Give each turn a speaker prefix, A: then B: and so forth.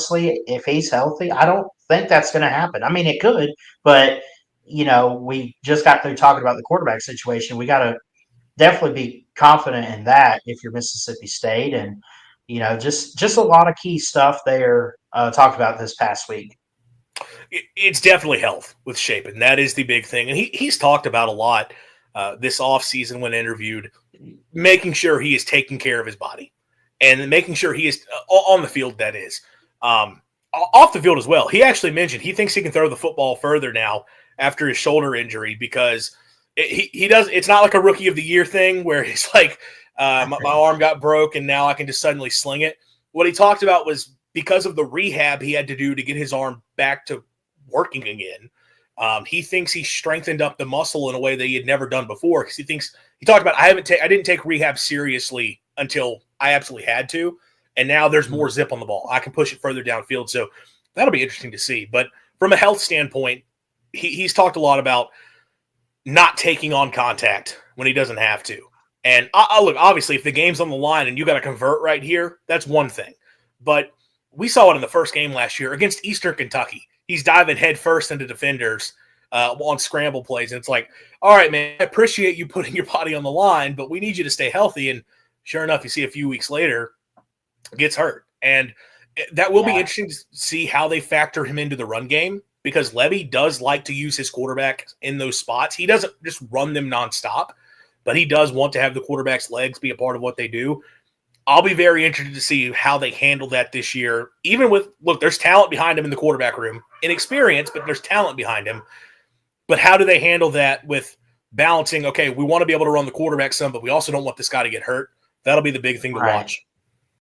A: honestly, if he's healthy, I don't think that's going to happen. I mean, it could, but we just got through talking about the quarterback situation. We got to definitely be confident in that if you're Mississippi State, and just a lot of key stuff there talked about this past week.
B: It's definitely health with Shapen. That is the big thing. And he's talked about a lot this offseason when interviewed, making sure he is taking care of his body and making sure he is on the field, that is. Off the field as well. He actually mentioned he thinks he can throw the football further now after his shoulder injury because he does. It's not like a rookie of the year thing where he's like, my arm got broke and now I can just suddenly sling it. What he talked about was because of the rehab he had to do to get his arm back to working again. He thinks he strengthened up the muscle in a way that he had never done before because he talked about I didn't take rehab seriously until I absolutely had to, and now there's more zip on the ball. I can push it further downfield, so that'll be interesting to see. But from a health standpoint, he's talked a lot about not taking on contact when he doesn't have to. And look, obviously, if the game's on the line and you got to convert right here, that's one thing. But we saw it in the first game last year against Eastern Kentucky. He's diving headfirst into defenders on scramble plays. And it's like, all right, man, I appreciate you putting your body on the line, but we need you to stay healthy. And sure enough, you see a few weeks later, gets hurt. And that will be interesting to see how they factor him into the run game because Levy does like to use his quarterback in those spots. He doesn't just run them nonstop, but he does want to have the quarterback's legs be a part of what they do. I'll be very interested to see how they handle that this year. Even with, look, there's talent behind him in the quarterback room. Inexperience, but there's talent behind him. But how do they handle that with balancing, okay, we want to be able to run the quarterback some, but we also don't want this guy to get hurt. That'll be the big thing to watch.